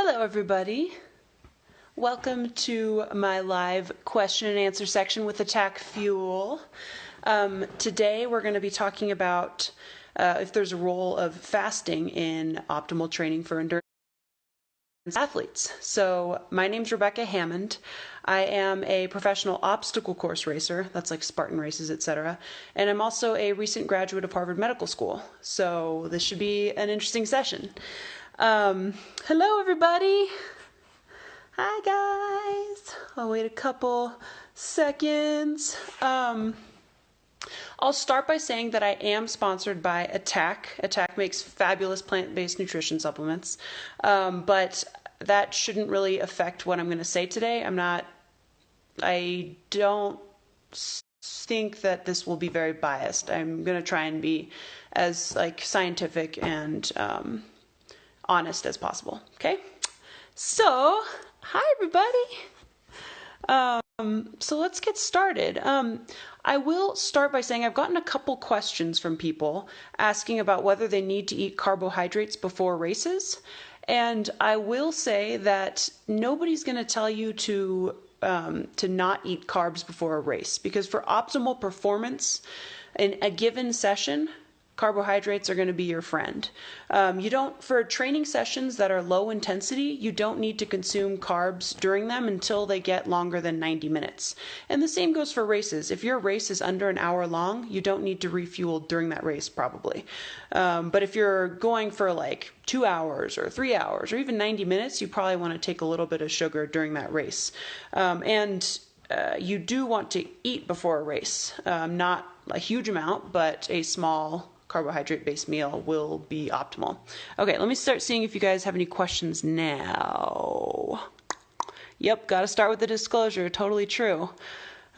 Hello, everybody. Welcome to my live question and answer section with ATAQ Fuel. Today, we're going to be talking about if there's a role of fasting in optimal training for endurance athletes. So, my name's Rebecca Hammond. I am a professional obstacle course racer, that's like Spartan races, etc. And I'm also a recent graduate of Harvard Medical School. So, this should be an interesting session. Hello, everybody. Hi, guys. I'll wait a couple seconds. I'll start by saying that I am sponsored by ATAQ. ATAQ makes fabulous plant-based nutrition supplements, but that shouldn't really affect what I'm going to say today. I don't think that this will be very biased. I'm going to try and be as scientific and honest as possible. Okay? So, hi everybody. So let's get started. I will start by saying I've gotten a couple questions from people asking about whether they need to eat carbohydrates before races. And I will say that nobody's going to tell you to not eat carbs before a race, because for optimal performance in a given session, carbohydrates are going to be your friend. For training sessions that are low intensity, you don't need to consume carbs during them until they get longer than 90 minutes. And the same goes for races. If your race is under an hour long, you don't need to refuel during that race probably. But if you're going for 2 hours or 3 hours or even 90 minutes, you probably want to take a little bit of sugar during that race. You do want to eat before a race. Not a huge amount, but a small carbohydrate-based meal will be optimal. Okay, let me start seeing if you guys have any questions now. Yep, got to start with the disclosure. Totally true.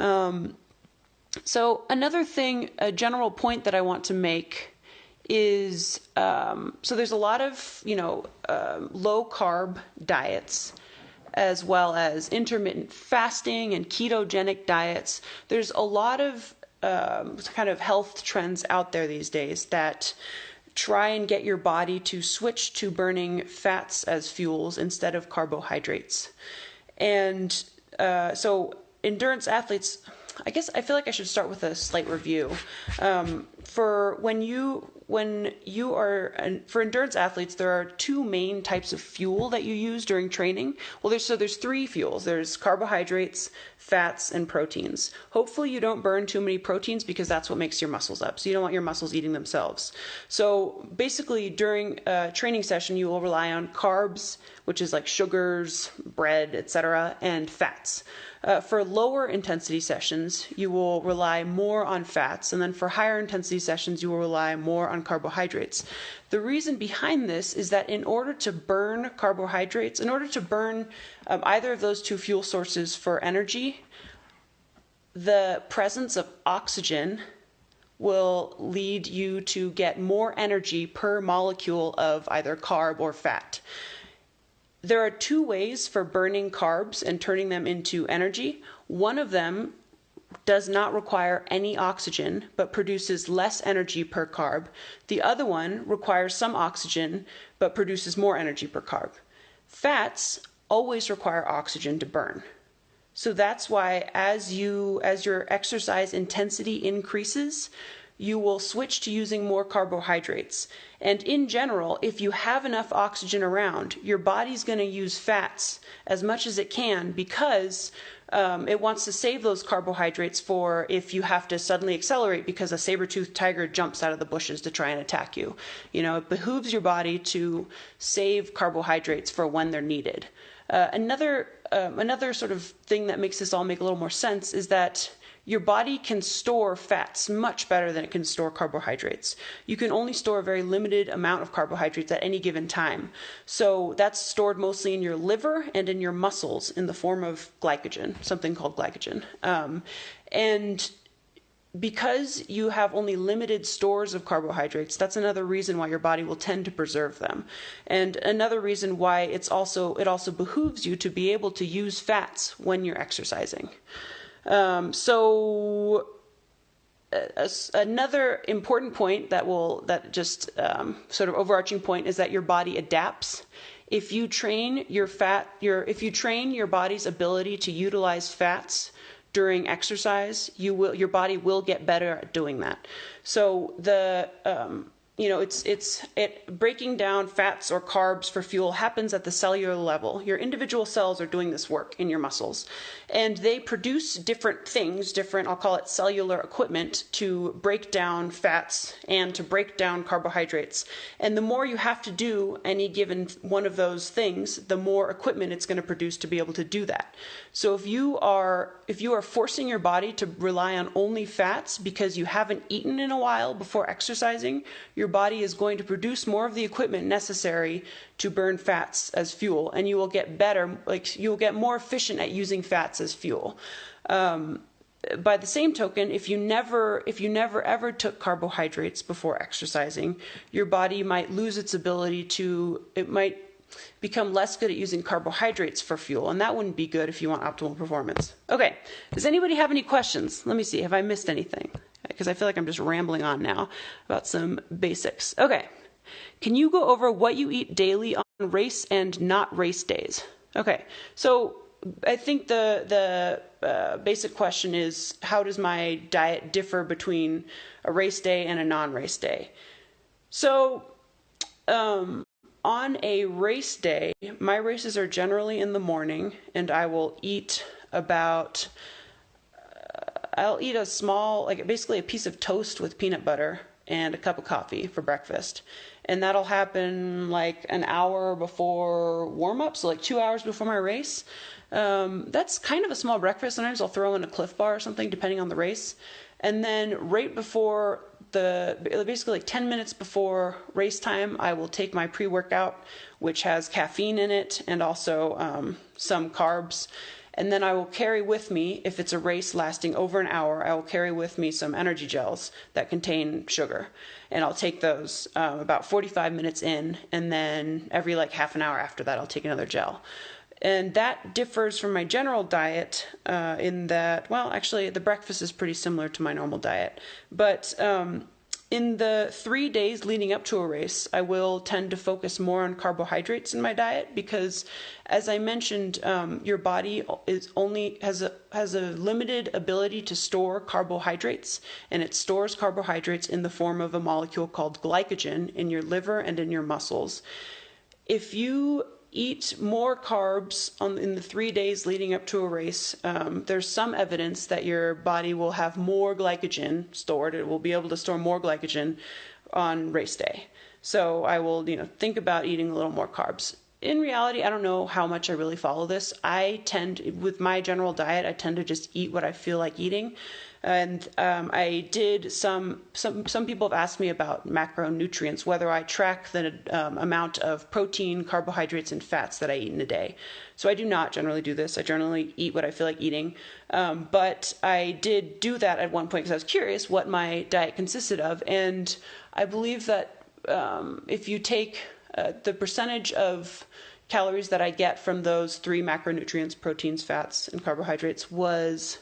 So another thing, a general point that I want to make is, so there's a lot of, low-carb diets, as well as intermittent fasting and ketogenic diets. There's a lot of kind of health trends out there these days that try and get your body to switch to burning fats as fuels instead of carbohydrates. And so endurance athletes, I guess I feel like I should start with a slight review. For endurance athletes, there are two main types of fuel that you use during training. Well, there's three fuels. There's carbohydrates, fats, and proteins. Hopefully you don't burn too many proteins, because that's what makes your muscles up. So you don't want your muscles eating themselves. So basically during a training session, you will rely on carbs, which is like sugars, bread, etc., and fats. For lower intensity sessions, you will rely more on fats, and then for higher intensity sessions, you will rely more on carbohydrates. The reason behind this is that in order to burn carbohydrates, in order to burn either of those two fuel sources for energy, the presence of oxygen will lead you to get more energy per molecule of either carb or fat. There are two ways for burning carbs and turning them into energy. One of them does not require any oxygen, but produces less energy per carb. The other one requires some oxygen, but produces more energy per carb. Fats always require oxygen to burn. So that's why as your exercise intensity increases, you will switch to using more carbohydrates. And in general, if you have enough oxygen around, your body's going to use fats as much as it can, because it wants to save those carbohydrates for if you have to suddenly accelerate because a saber-toothed tiger jumps out of the bushes to try and attack you. It behooves your body to save carbohydrates for when they're needed. Another sort of thing that makes this all make a little more sense is that your body can store fats much better than it can store carbohydrates. You can only store a very limited amount of carbohydrates at any given time. So that's stored mostly in your liver and in your muscles in the form of glycogen, something called glycogen. And because you have only limited stores of carbohydrates, that's another reason why your body will tend to preserve them. And another reason why it also behooves you to be able to use fats when you're exercising. Another important point sort of overarching point is that your body adapts. If you train your body's ability to utilize fats during exercise, your body will get better at doing that. So breaking down fats or carbs for fuel happens at the cellular level. Your individual cells are doing this work in your muscles, and they produce different things, I'll call it cellular equipment, to break down fats and to break down carbohydrates. And the more you have to do any given one of those things, the more equipment it's going to produce to be able to do that. So if you are forcing your body to rely on only fats because you haven't eaten in a while before exercising, your body is going to produce more of the equipment necessary to burn fats as fuel, and you will get better, you will get more efficient at using fats as fuel. By the same token, if you never ever took carbohydrates before exercising, your body might lose its ability it might become less good at using carbohydrates for fuel, and that wouldn't be good if you want optimal performance. Okay, does anybody have any questions? Let me see, have I missed anything? Because I feel like I'm just rambling on now about some basics. Okay, can you go over what you eat daily on race and not race days? Okay, so I think the basic question is, how does my diet differ between a race day and a non-race day? So, on a race day, my races are generally in the morning, and I will eat I'll eat a small, basically a piece of toast with peanut butter and a cup of coffee for breakfast. And that'll happen an hour before warm-up, so 2 hours before my race. That's kind of a small breakfast. Sometimes I'll throw in a Cliff Bar or something, depending on the race. And then right before basically 10 minutes before race time, I will take my pre-workout, which has caffeine in it and also some carbs. And then I will carry with me, if it's a race lasting over an hour, I will carry with me some energy gels that contain sugar. And I'll take those about 45 minutes in, and then every half an hour after that, I'll take another gel. And that differs from my general diet in that, well, actually, the breakfast is pretty similar to my normal diet. But in the 3 days leading up to a race, I will tend to focus more on carbohydrates in my diet because, as I mentioned, your body has a limited ability to store carbohydrates, and it stores carbohydrates in the form of a molecule called glycogen in your liver and in your muscles. If you eat more carbs in the 3 days leading up to a race, there's some evidence that your body will have more glycogen stored. It will be able to store more glycogen on race day. So I will, think about eating a little more carbs. In reality, I don't know how much I really follow this. With my general diet, I tend to just eat what I feel like eating. And I did some people have asked me about macronutrients, whether I track the amount of protein, carbohydrates, and fats that I eat in a day. So I do not generally do this. I generally eat what I feel like eating. But I did do that at one point because I was curious what my diet consisted of. And I believe that if you take the percentage of calories that I get from those three macronutrients, proteins, fats, and carbohydrates, was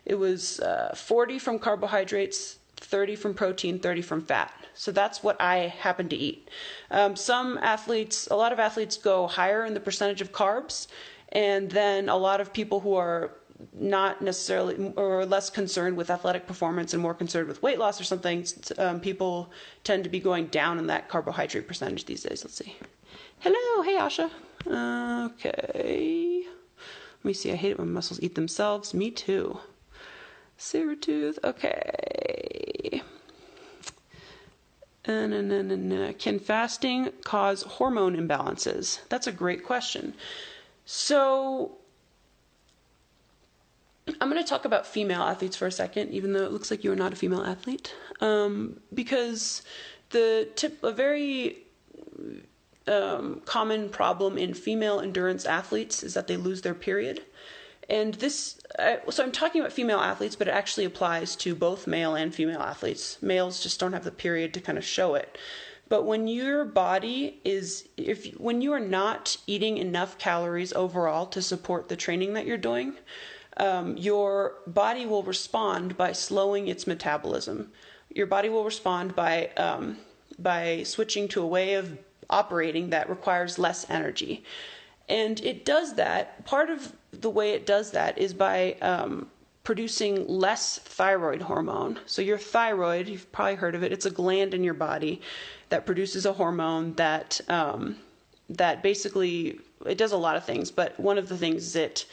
40 from carbohydrates, 30 from protein, 30 from fat. So that's what I happen to eat. A lot of athletes go higher in the percentage of carbs, and then a lot of people who are not necessarily or less concerned with athletic performance and more concerned with weight loss or something, people tend to be going down in that carbohydrate percentage these days. Let's see. Hello, hey Asha. Okay. Let me see. I hate it when muscles eat themselves. Me too. Sabertooth. Okay. Can fasting cause hormone imbalances? That's a great question. So I'm going to talk about female athletes for a second, even though it looks like you are not a female athlete, because a very common problem in female endurance athletes is that they lose their period. And so I'm talking about female athletes, but it actually applies to both male and female athletes. Males just don't have the period to kind of show it. But when your body when you are not eating enough calories overall to support the training that you're doing, your body will respond by slowing its metabolism. Your body will respond by switching to a way of operating that requires less energy. And it does that. Part of the way it does that is by producing less thyroid hormone. So your thyroid, you've probably heard of it, it's a gland in your body that produces a hormone that that basically, it does a lot of things, but one of the things is it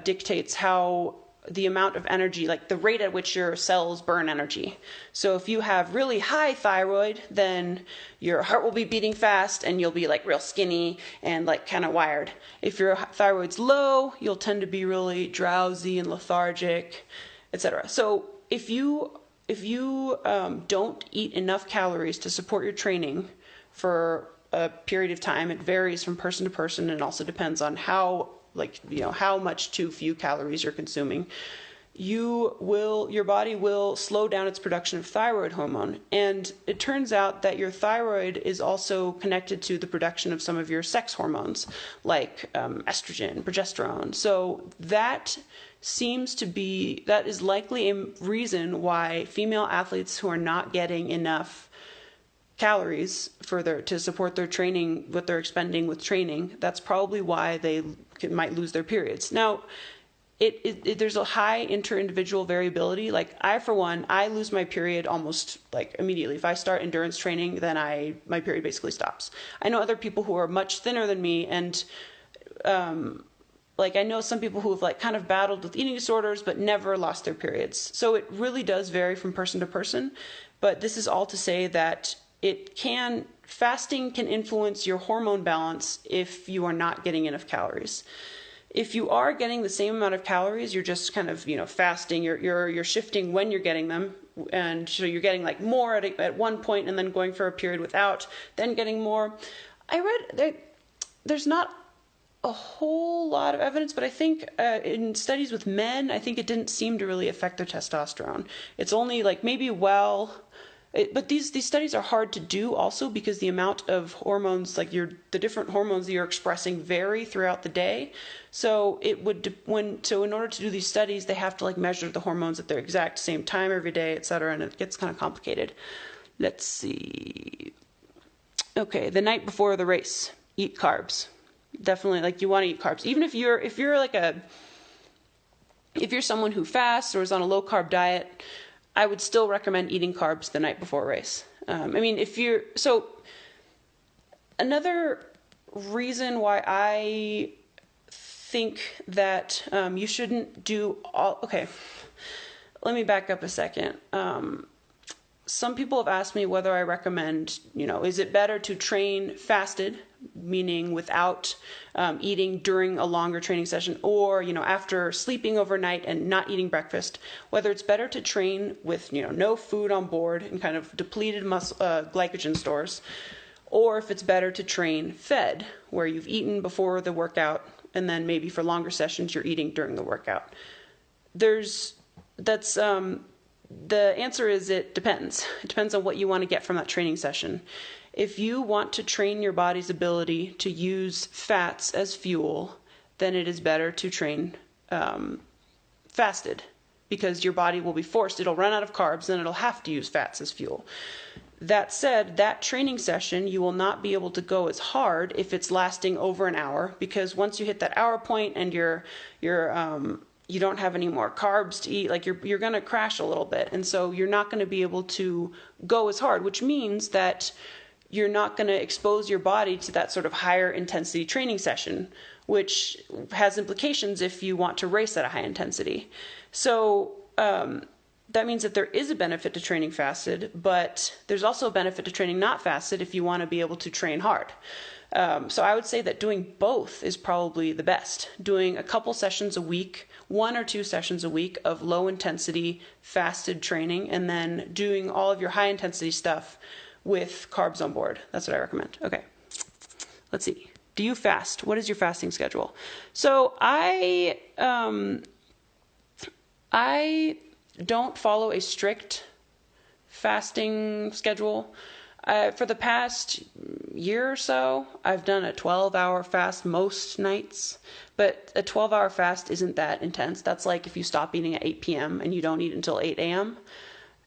dictates how the amount of energy, like the rate at which your cells burn energy. So if you have really high thyroid, then your heart will be beating fast and you'll be like real skinny and like kind of wired. If your thyroid's low, you'll tend to be really drowsy and lethargic, etc. So if you don't eat enough calories to support your training for a period of time, it varies from person to person and also depends on how much too few calories you're consuming, your body will slow down its production of thyroid hormone. And it turns out that your thyroid is also connected to the production of some of your sex hormones, like estrogen, progesterone. So that is likely a reason why female athletes who are not getting enough calories to support their training, what they're expending with training, that's probably why they might lose their periods. Now, there's a high inter-individual variability. Like for one, I lose my period almost like immediately. If I start endurance training, then my period basically stops. I know other people who are much thinner than me, and I know some people who have like kind of battled with eating disorders but never lost their periods. So it really does vary from person to person. But this is all to say that fasting can influence your hormone balance if you are not getting enough calories. If you are getting the same amount of calories, you're just kind of, fasting, you're shifting when you're getting them. And so you're getting like more at one point and then going for a period without, then getting more. I read there's not a whole lot of evidence, but I think in studies with men, I think it didn't seem to really affect their testosterone. It's only like maybe but these studies are hard to do also because the amount of hormones, like the different hormones that you're expressing vary throughout the day. So in order to do these studies, they have to like measure the hormones at their exact same time every day, etc., and it gets kind of complicated. Let's see. Okay, the night before the race, eat carbs. Definitely, like you want to eat carbs, even if you're someone who fasts or is on a low carb diet. I would still recommend eating carbs the night before a race. Another reason why I think that you shouldn't do okay, let me back up a second. Some people have asked me whether I recommend, is it better to train fasted, meaning without eating during a longer training session, or, after sleeping overnight and not eating breakfast, whether it's better to train with, no food on board and kind of depleted glycogen stores, or if it's better to train fed, where you've eaten before the workout and then maybe for longer sessions you're eating during the workout. The answer is it depends. It depends on what you want to get from that training session. If you want to train your body's ability to use fats as fuel, then it is better to train fasted, because your body will be forced. It'll run out of carbs, and it'll have to use fats as fuel. That said, that training session, you will not be able to go as hard if it's lasting over an hour, because once you hit that hour point and you don't have any more carbs to eat, like you're going to crash a little bit. And so you're not going to be able to go as hard, which means that you're not going to expose your body to that sort of higher intensity training session, which has implications if you want to race at a high intensity. So that means that there is a benefit to training fasted, but there's also a benefit to training not fasted if you want to be able to train hard. So I would say that doing both is probably the best. Doing a couple sessions a week, 1 or 2 sessions a week of low intensity fasted training, and then doing all of your high intensity stuff with carbs on board. That's what I recommend. Okay, let's see. Do you fast? What is your fasting schedule? So I don't follow a strict fasting schedule. For the past year or so, I've done a 12-hour fast most nights, but a 12-hour fast isn't that intense. That's like if you stop eating at 8 p.m. and you don't eat until 8 a.m.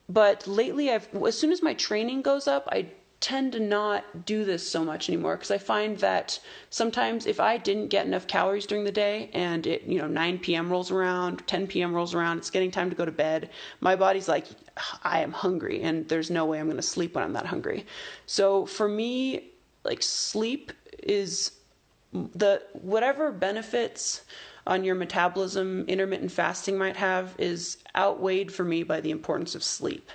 But lately, as soon as my training goes up, I tend to not do this so much anymore because I find that sometimes if I didn't get enough calories during the day and 9 p.m. rolls around, 10 p.m. rolls around, it's getting time to go to bed, my body's like, I am hungry and there's no way I'm going to sleep when I'm that hungry. So for me, like, sleep is whatever benefits on your metabolism intermittent fasting might have is outweighed for me by the importance of sleep.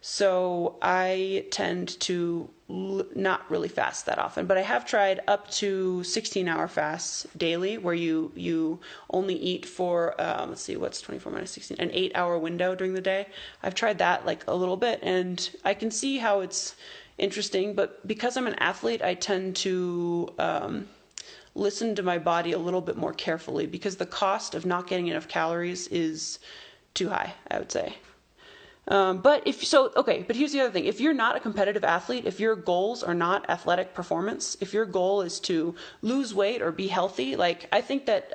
So I tend to not really fast that often, but I have tried up to 16-hour fasts daily where you only eat for, let's see, what's 24 minus 16, an 8-hour window during the day. I've tried that like a little bit and I can see how it's interesting, but because I'm an athlete, I tend to listen to my body a little bit more carefully because the cost of not getting enough calories is too high, I would say. But here's the other thing. If you're not a competitive athlete, if your goals are not athletic performance, if your goal is to lose weight or be healthy, like, I think that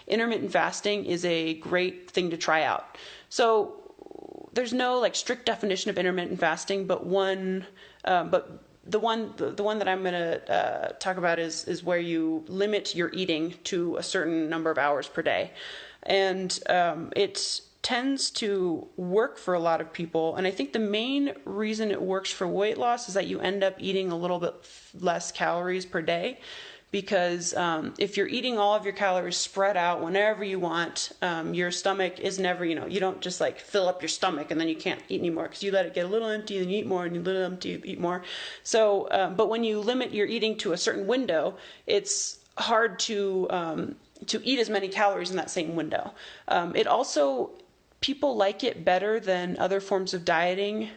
intermittent fasting is a great thing to try out. So there's no like strict definition of intermittent fasting, but the one that I'm going to talk about is where you limit your eating to a certain number of hours per day. And it tends to work for a lot of people. And I think the main reason it works for weight loss is that you end up eating a little bit less calories per day. Because if you're eating all of your calories spread out whenever you want, your stomach is never, you don't just like fill up your stomach and then you can't eat anymore because you let it get a little empty and you eat more and you little empty, you eat more. So, but when you limit your eating to a certain window, it's hard to eat as many calories in that same window. It also, people like it better than other forms of dieting.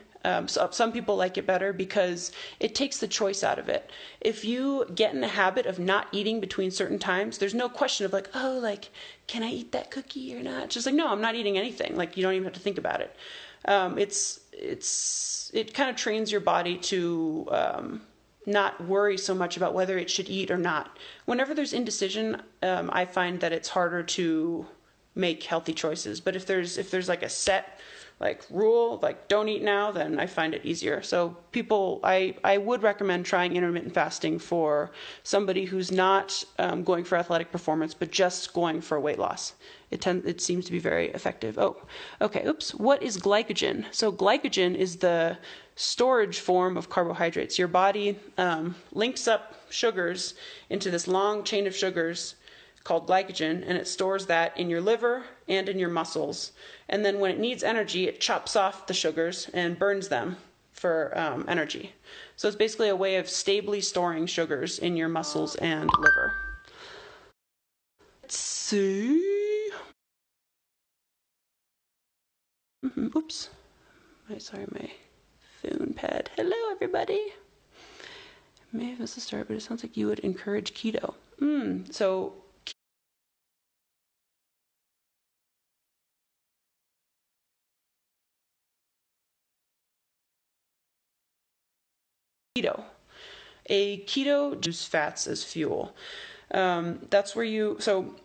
So some people like it better because it takes the choice out of it. If you get in the habit of not eating between certain times, there's no question of like, oh, like, can I eat that cookie or not? It's just like, no, I'm not eating anything. Like, you don't even have to think about it. It kind of trains your body to not worry so much about whether it should eat or not. Whenever there's indecision, I find that it's harder to make healthy choices. But if there's like a set like rule, like don't eat now, then I find it easier. So people, I would recommend trying intermittent fasting for somebody who's not going for athletic performance, but just going for weight loss. It seems to be very effective. Oh, okay. Oops. What is glycogen? So glycogen is the storage form of carbohydrates. Your body links up sugars into this long chain of sugars called glycogen, and it stores that in your liver and in your muscles. And then when it needs energy, it chops off the sugars and burns them for energy. So it's basically a way of stably storing sugars in your muscles and liver. Let's see. Oops. Sorry, my phone pad. Hello, everybody. May have missed the start, but it sounds like you would encourage keto. So keto. A keto use fats as fuel. That's where so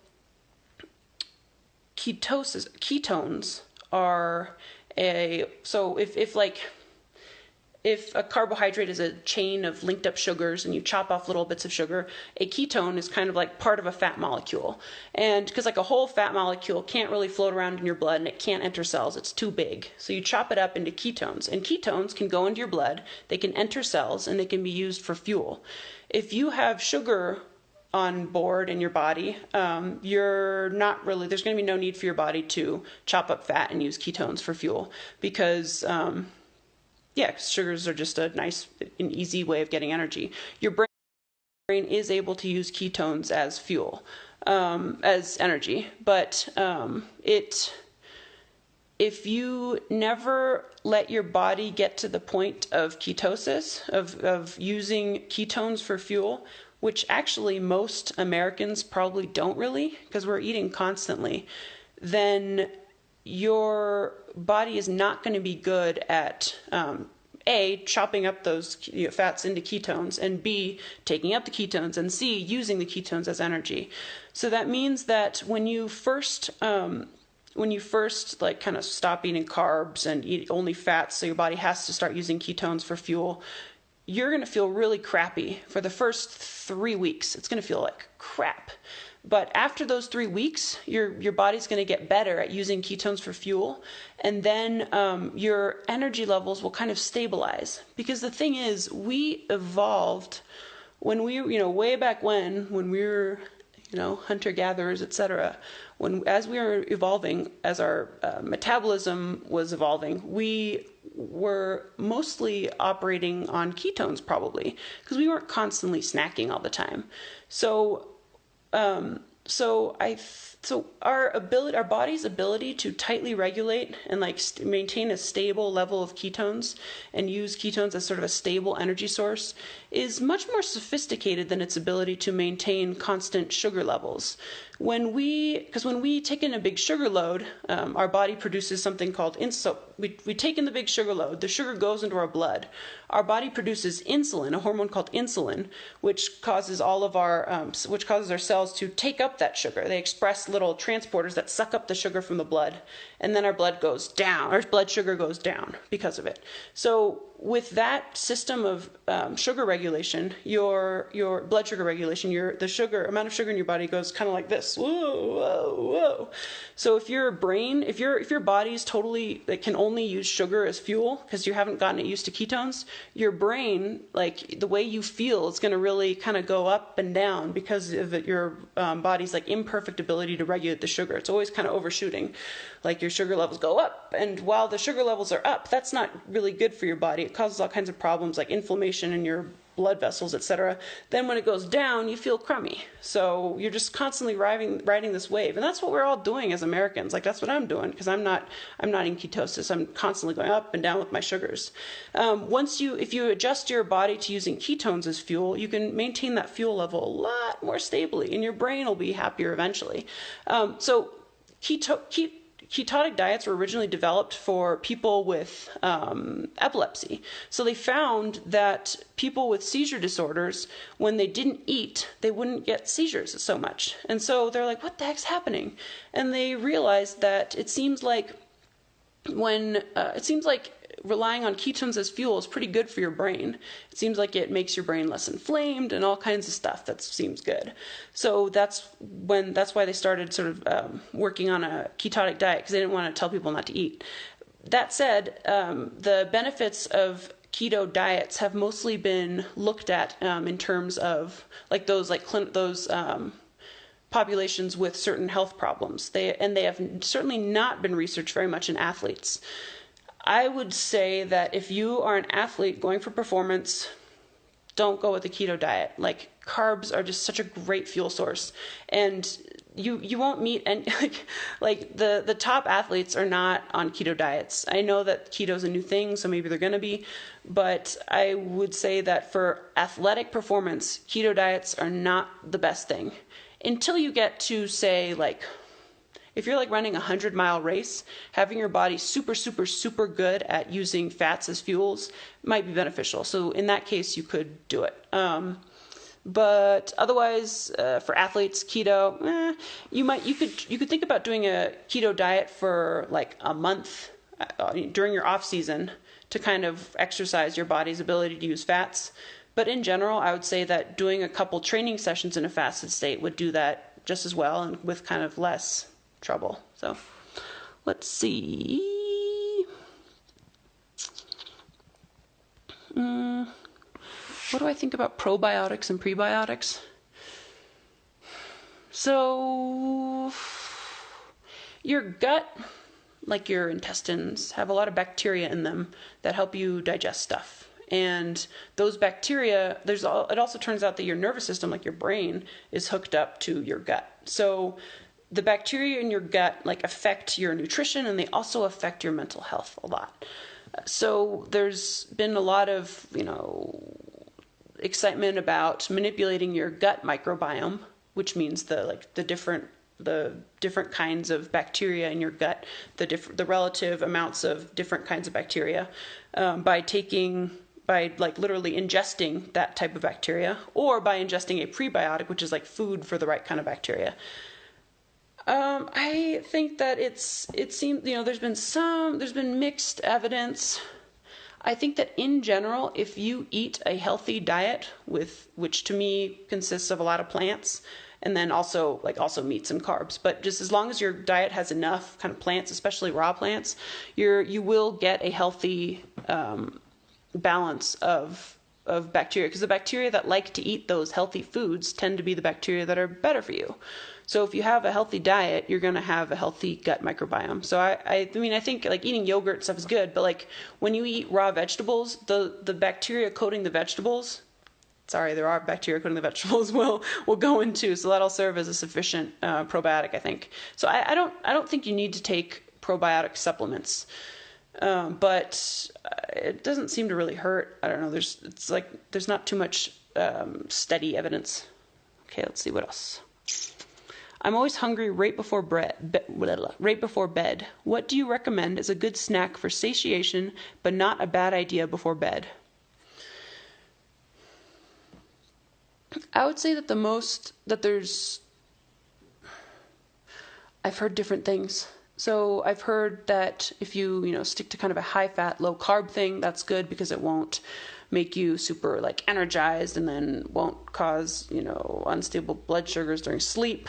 ketones are if a carbohydrate is a chain of linked up sugars and you chop off little bits of sugar, a ketone is kind of like part of a fat molecule. And because like a whole fat molecule can't really float around in your blood and it can't enter cells, it's too big. So you chop it up into ketones, and ketones can go into your blood, they can enter cells, and they can be used for fuel. If you have sugar on board in your body, there's going to be no need for your body to chop up fat and use ketones for fuel because sugars are just a nice and easy way of getting energy. Your brain is able to use ketones as fuel, as energy, but if you never let your body get to the point of ketosis, of using ketones for fuel, which actually most Americans probably don't really, because we're eating constantly, then your body is not going to be good at A, chopping up those fats into ketones, and B, taking up the ketones, and C, using the ketones as energy. So that means that when you first like kind of stop eating carbs and eat only fats, so your body has to start using ketones for fuel, you're going to feel really crappy for the first 3 weeks. It's going to feel like crap. But after those 3 weeks, your body's going to get better at using ketones for fuel, and then your energy levels will kind of stabilize. Because the thing is, we evolved when we, way back when we were, hunter-gatherers, etc. As we were evolving, as our metabolism was evolving, we were mostly operating on ketones, probably, because we weren't constantly snacking all the time. So our body's ability to tightly regulate and maintain a stable level of ketones and use ketones as sort of a stable energy source is much more sophisticated than its ability to maintain constant sugar levels. Because when we take in a big sugar load, our body produces something called insulin. We take in the big sugar load, the sugar goes into our blood. Our body produces insulin, a hormone called insulin, which causes our cells to take up that sugar. They express little transporters that suck up the sugar from the blood, and then our blood sugar goes down because of it. So with that system of sugar regulation, your blood sugar regulation, the amount of sugar in your body goes kind of like this. Whoa, whoa, whoa. So if your body's totally, it can only use sugar as fuel because you haven't gotten it used to ketones, your brain, the way you feel, is going to really kind of go up and down because of your body's imperfect ability to regulate the sugar. It's always kind of overshooting. Your sugar levels go up, and while the sugar levels are up, that's not really good for your body. It causes all kinds of problems like inflammation in your blood vessels, etc. Then when it goes down, you feel crummy. So you're just constantly riding this wave, and that's what we're all doing as Americans. That's what I'm doing, because I'm not in ketosis. I'm constantly going up and down with my sugars. If you adjust your body to using ketones as fuel, you can maintain that fuel level a lot more stably, and your brain will be happier eventually. Ketonic diets were originally developed for people with epilepsy. So they found that people with seizure disorders, when they didn't eat, they wouldn't get seizures so much. And so they're like, what the heck's happening? And they realized that it seems like relying on ketones as fuel is pretty good for your brain. It seems like it makes your brain less inflamed and all kinds of stuff. That seems good. So that's why they started sort of working on a ketonic diet, because they didn't want to tell people not to eat. That said, the benefits of keto diets have mostly been looked at in terms of those populations with certain health problems. They have certainly not been researched very much in athletes. I would say that if you are an athlete going for performance, don't go with the keto diet. Carbs are just such a great fuel source, and you won't meet any the top athletes are not on keto diets. I know that keto is a new thing, so maybe they're going to be, but I would say that for athletic performance, keto diets are not the best thing until you get to, say, if you're running a 100-mile race, having your body super, super, super good at using fats as fuels might be beneficial. So in that case, you could do it. But otherwise, for athletes, keto, you could think about doing a keto diet for a month during your off season to kind of exercise your body's ability to use fats. But in general, I would say that doing a couple training sessions in a fasted state would do that just as well, and with kind of less trouble. So let's see. What do I think about probiotics and prebiotics? So your gut, like your intestines, have a lot of bacteria in them that help you digest stuff. And those bacteria, it also turns out that your nervous system, like your brain, is hooked up to your gut. So the bacteria in your gut affect your nutrition, and they also affect your mental health a lot. So there's been a lot of excitement about manipulating your gut microbiome, which means the different kinds of bacteria in your gut, the relative amounts of different kinds of bacteria, by literally ingesting that type of bacteria, or by ingesting a prebiotic, which is food for the right kind of bacteria. I think that it seems, there's been mixed evidence. I think that in general, if you eat a healthy diet which to me consists of a lot of plants and then also meats and carbs, but just as long as your diet has enough kind of plants, especially raw plants, you will get a healthy balance of bacteria, because the bacteria that like to eat those healthy foods tend to be the bacteria that are better for you. So if you have a healthy diet, you're going to have a healthy gut microbiome. So I mean, I think like eating yogurt and stuff is good, but like when you eat raw vegetables, the bacteria coating the vegetables, there are bacteria coating the vegetables will go into, so that'll serve as a sufficient probiotic, I think. So I don't think you need to take probiotic supplements. But it doesn't seem to really hurt. I don't know. There's not too much steady evidence. Okay, let's see what else. I'm always hungry right before bed. What do you recommend as a good snack for satiation, but not a bad idea before bed? I would say that I've heard different things. So I've heard that if you stick to kind of a high fat, low carb thing, that's good because it won't make you super like energized and then won't cause, unstable blood sugars during sleep.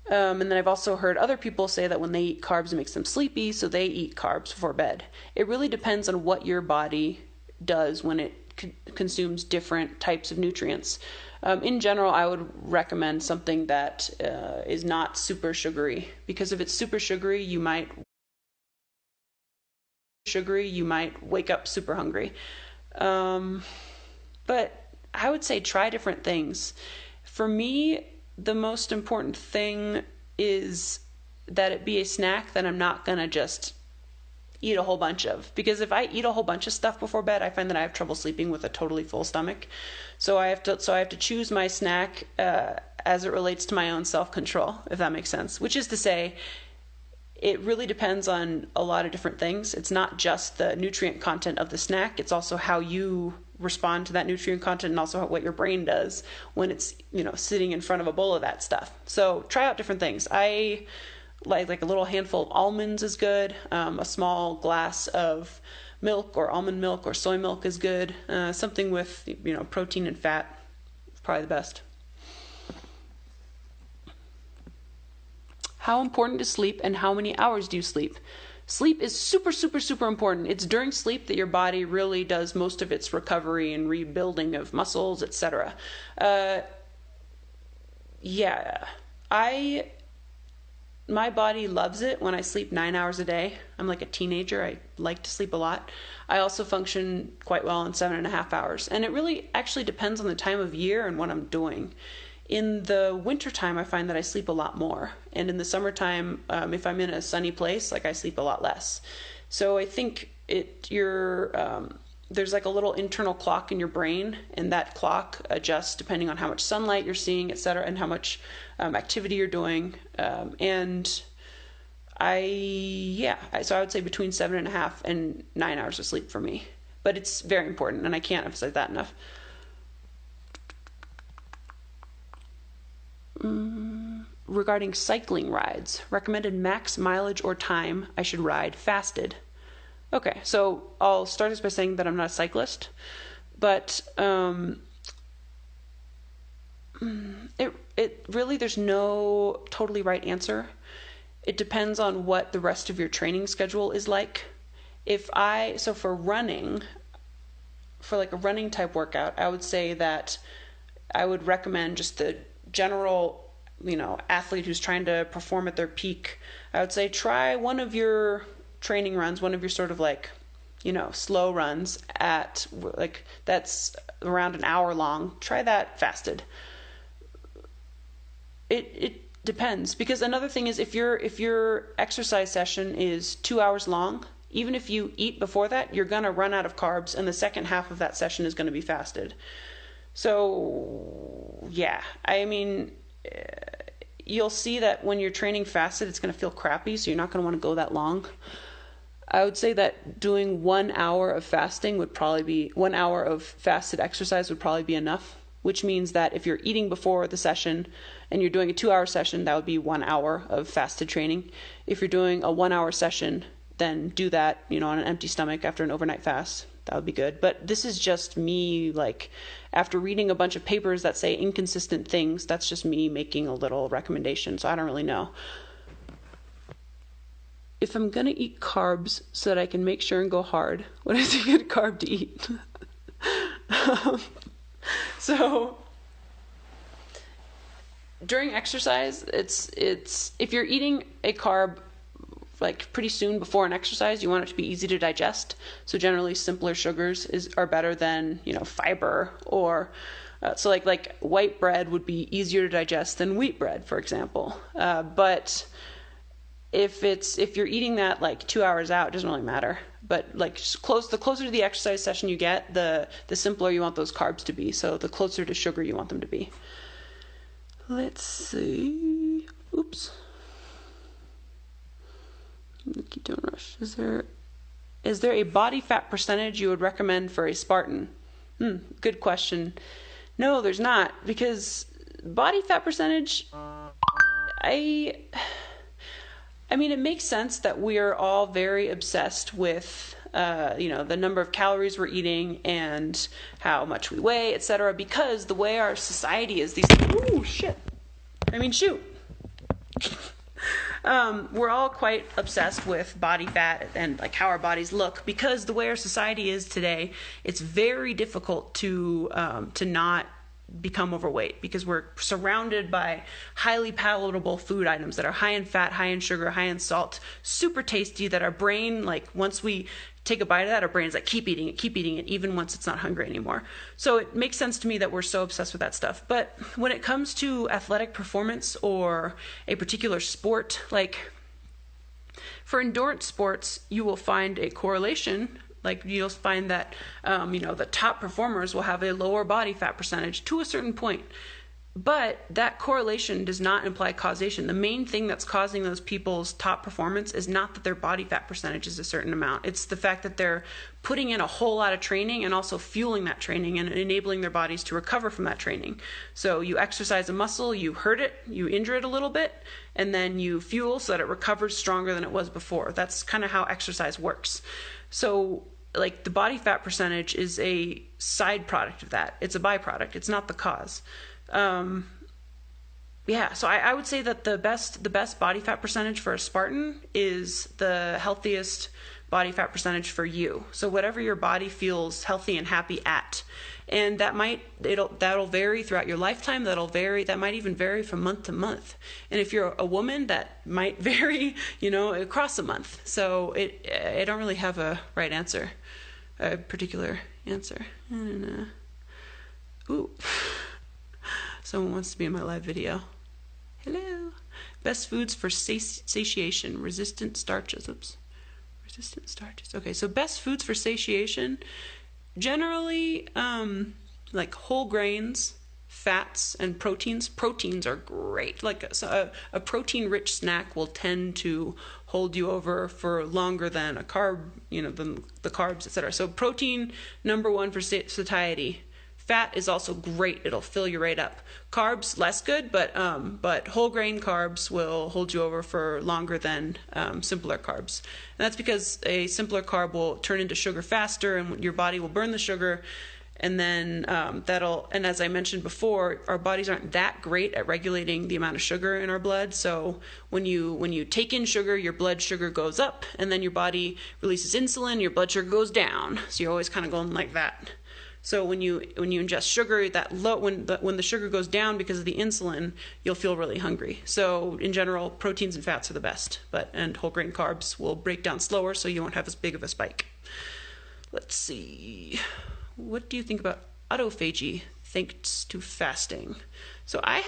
And then I've also heard other people say that when they eat carbs, it makes them sleepy, so they eat carbs before bed. It really depends on what your body does when it consumes different types of nutrients. In general, I would recommend something that is not super sugary, because if it's super sugary, you might wake up super hungry. But I would say try different things. For me, the most important thing is that it be a snack that I'm not going to just eat a whole bunch of, because if I eat a whole bunch of stuff before bed, I find that I have trouble sleeping with a totally full stomach. So I have to choose my snack as it relates to my own self-control, if that makes sense. Which is to say, it really depends on a lot of different things. It's not just the nutrient content of the snack, it's also how you respond to that nutrient content and also what your brain does when it's, sitting in front of a bowl of that stuff. So try out different things. I like a little handful of almonds is good. A small glass of milk or almond milk or soy milk is good. Something with, protein and fat is probably the best. How important is sleep and how many hours do you sleep? Sleep is super, super, super important. It's during sleep that your body really does most of its recovery and rebuilding of muscles, etc. My body loves it when I sleep 9 hours a day. I'm like a teenager. I like to sleep a lot. I also function quite well in 7.5 hours. And it really actually depends on the time of year and what I'm doing. In the wintertime, I find that I sleep a lot more. And in the summertime, if I'm in a sunny place, I sleep a lot less. So I think there's like a little internal clock in your brain, and that clock adjusts depending on how much sunlight you're seeing, etc., and how much activity you're doing. So I would say between 7.5 and 9 hours of sleep for me. But it's very important, and I can't emphasize that enough. Regarding cycling rides, recommended max mileage or time I should ride fasted. Okay, so I'll start this by saying that I'm not a cyclist, but it really, there's no totally right answer. It depends on what the rest of your training schedule is like. For running, for like a running type workout, I would say that I would recommend just the general, athlete who's trying to perform at their peak. I would say try one of your training runs, one of your sort of slow runs at that's around an hour long. Try that fasted. It depends, because another thing is if your exercise session is 2 hours long, even if you eat before that, you're going to run out of carbs, and the second half of that session is going to be fasted. So, yeah, I mean, you'll see that when you're training fasted, it's going to feel crappy, so you're not going to want to go that long. I would say that doing 1 hour of fasting would probably be 1 hour of fasted exercise would probably be enough, which means that if you're eating before the session and you're doing a 2 hour session, that would be 1 hour of fasted training. If you're doing a 1 hour session, then do that, on an empty stomach after an overnight fast. that would be good. But this is just me, like, after reading a bunch of papers that say inconsistent things, that's just me making a little recommendation, so I don't really know. If I'm going to eat carbs so that I can make sure and go hard, what is a good carb to eat? So during exercise, it's if you're eating a carb like pretty soon before an exercise, you want it to be easy to digest. So generally simpler sugars are better than, fiber, or so like white bread would be easier to digest than wheat bread, for example. But if you're eating that like 2 hours out, it doesn't really matter. But like the closer to the exercise session you get, the simpler you want those carbs to be. So the closer to sugar you want them to be. Let's see. Oops. Ketone rush. Is there a body fat percentage you would recommend for a Spartan? Good question. No, there's not, because body fat percentage, I mean, it makes sense that we're all very obsessed with, the number of calories we're eating and how much we weigh, etc. Because the way our society is, we're all quite obsessed with body fat and like how our bodies look, because the way our society is today, it's very difficult to not become overweight, because we're surrounded by highly palatable food items that are high in fat, high in sugar, high in salt, super tasty, that our brain, like once we take a bite of that, our brain's like, keep eating it, even once it's not hungry anymore. So it makes sense to me that we're so obsessed with that stuff. But when it comes to athletic performance or a particular sport, like for endurance sports, you will find a correlation. Like you'll find that, the top performers will have a lower body fat percentage to a certain point. But that correlation does not imply causation. The main thing that's causing those people's top performance is not that their body fat percentage is a certain amount. It's the fact that they're putting in a whole lot of training and also fueling that training and enabling their bodies to recover from that training. So you exercise a muscle, you hurt it, you injure it a little bit, and then you fuel so that it recovers stronger than it was before. That's kind of how exercise works. So like the body fat percentage is a side product of that. It's a byproduct. It's not the cause. So I would say that the best body fat percentage for a Spartan is the healthiest body fat percentage for you. So whatever your body feels healthy and happy at. And that'll vary throughout your lifetime. That might even vary from month to month. And if you're a woman, that might vary, across a month. So I don't really have a right answer, a particular answer. I don't know. Ooh. Someone wants to be in my live video. Hello. Best foods for satiation. Resistant starches. Okay, so best foods for satiation. Generally, like whole grains, fats, and proteins. Proteins are great. Like a protein-rich snack will tend to hold you over for longer than a carb, than the carbs, etc. So protein, number one for satiety. Fat is also great. It'll fill you right up. Carbs, less good, but whole grain carbs will hold you over for longer than simpler carbs. And that's because a simpler carb will turn into sugar faster, and your body will burn the sugar. And then and as I mentioned before, our bodies aren't that great at regulating the amount of sugar in our blood. So when you take in sugar, your blood sugar goes up, and then your body releases insulin, your blood sugar goes down. So you're always kind of going like that. So when you ingest sugar, when the sugar goes down because of the insulin, you'll feel really hungry. So in general, proteins and fats are the best, and whole grain carbs will break down slower, so you won't have as big of a spike. Let's see. What do you think about autophagy thanks to fasting? So I'll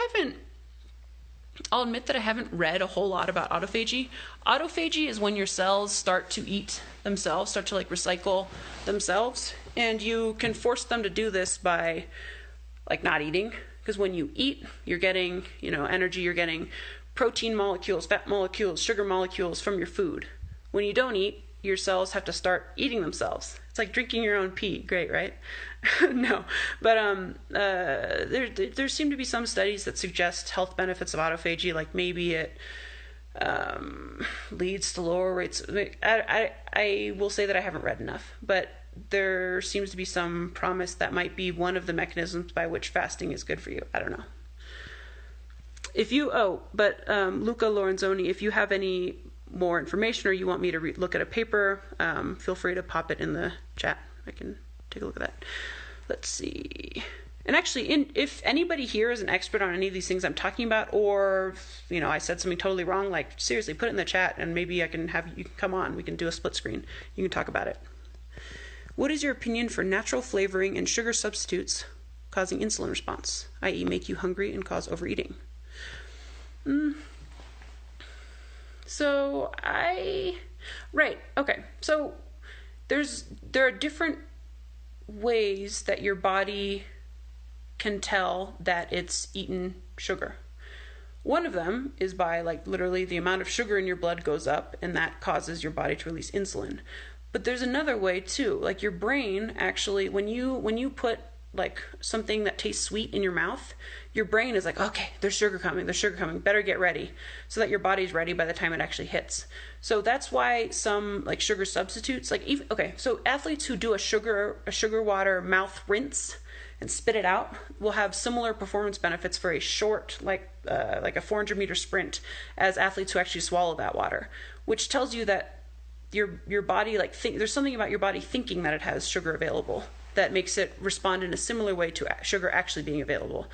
admit that I haven't read a whole lot about autophagy. Autophagy is when your cells start to eat themselves, start to recycle themselves. And you can force them to do this by not eating, because when you eat, you're getting, energy, you're getting protein molecules, fat molecules, sugar molecules from your food. When you don't eat, your cells have to start eating themselves. It's like drinking your own pee. Great, right? No, but there seem to be some studies that suggest health benefits of autophagy, like maybe it leads to lower rates. I will say that I haven't read enough, but there seems to be some promise that might be one of the mechanisms by which fasting is good for you. I don't know. If you, Luca Lorenzoni, if you have any more information or you want me to look at a paper, feel free to pop it in the chat. I can take a look at that. Let's see. And actually, if anybody here is an expert on any of these things I'm talking about, or, you know, I said something totally wrong, like, seriously, put it in the chat, and maybe I can have you come on. We can do a split screen. You can talk about it. What is your opinion for natural flavoring and sugar substitutes causing insulin response, i.e. make you hungry and cause overeating? So there are different ways that your body can tell that it's eaten sugar. One of them is by, like, literally the amount of sugar in your blood goes up, and that causes your body to release insulin. But there's another way too. Like, your brain actually, when you put like something that tastes sweet in your mouth, your brain is like, okay, there's sugar coming, better get ready, so that your body's ready by the time it actually hits. So that's why some, like, sugar substitutes, like, so athletes who do a sugar water mouth rinse and spit it out will have similar performance benefits for a short, like a 400-meter sprint, as athletes who actually swallow that water, which tells you that your body, like, there's something about your body thinking that it has sugar available that makes it respond in a similar way to sugar actually being available.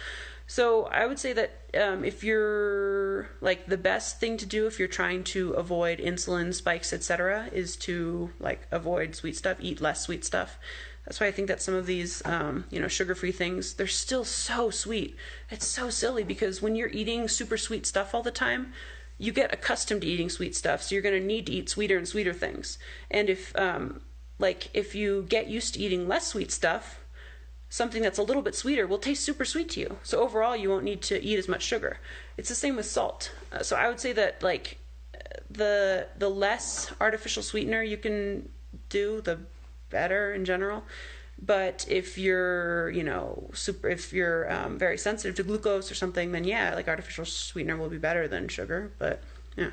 So I would say that if you're, like, the best thing to do if you're trying to avoid insulin spikes, etc., is to, like, avoid sweet stuff, eat less sweet stuff. That's why I think that some of these, sugar-free things, they're still so sweet. It's so silly, because when you're eating super sweet stuff all the time, you get accustomed to eating sweet stuff, so you're going to need to eat sweeter and sweeter things. And if you get used to eating less sweet stuff, something that's a little bit sweeter will taste super sweet to you. So overall, you won't need to eat as much sugar. It's the same with salt. So I would say that, like, the less artificial sweetener you can do, the better in general. But if you're, very sensitive to glucose or something, then yeah, like, artificial sweetener will be better than sugar. But yeah.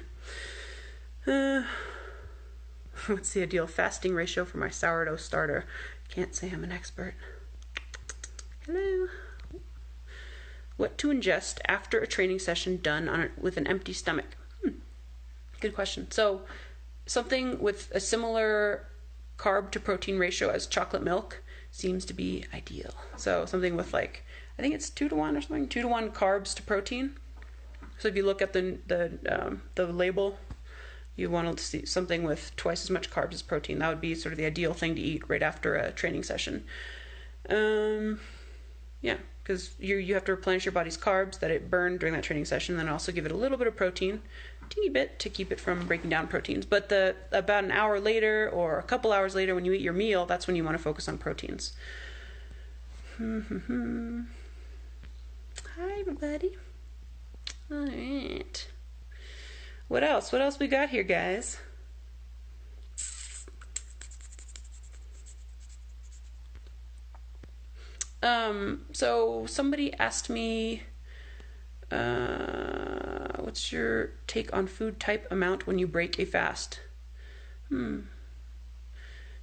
What's the ideal fasting ratio for my sourdough starter? Can't say I'm an expert. Hello. What to ingest after a training session done with an empty stomach? Good question. So something with a similar carb to protein ratio as chocolate milk seems to be ideal. So something with, like, I think it's 2-to-1 or something, 2-to-1 carbs to protein. So if you look at the label, you want to see something with twice as much carbs as protein. That would be sort of the ideal thing to eat right after a training session. Because you have to replenish your body's carbs that it burned during that training session, then also give it a little bit of protein, a teeny bit, to keep it from breaking down proteins. But about an hour later or a couple hours later, when you eat your meal, that's when you want to focus on proteins. Hi, everybody. All right. What else? What else we got here, guys? So somebody asked me, what's your take on food type amount when you break a fast?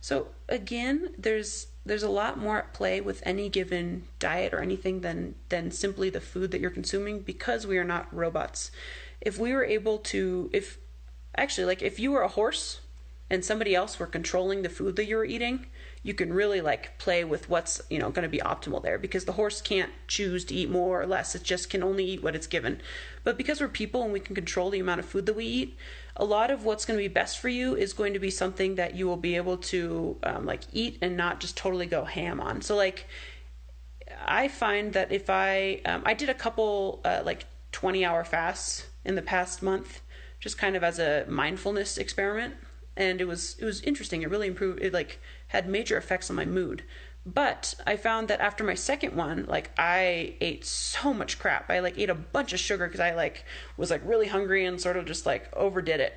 So again, there's a lot more at play with any given diet or anything than simply the food that you're consuming, because we are not robots. If we were able to, if you were a horse and somebody else were controlling the food that you were eating, you can really, like, play with what's, going to be optimal there, because the horse can't choose to eat more or less. It just can only eat what it's given. But because we're people and we can control the amount of food that we eat, a lot of what's going to be best for you is going to be something that you will be able to eat and not just totally go ham on. So, like, I find that if I did a couple 20-hour fasts in the past month, just kind of as a mindfulness experiment, and it was interesting. It really improved. It, like, had major effects on my mood. But I found that after my second one, like, I ate so much crap. I, like, ate a bunch of sugar because I, like, was, like, really hungry and sort of just, like, overdid it.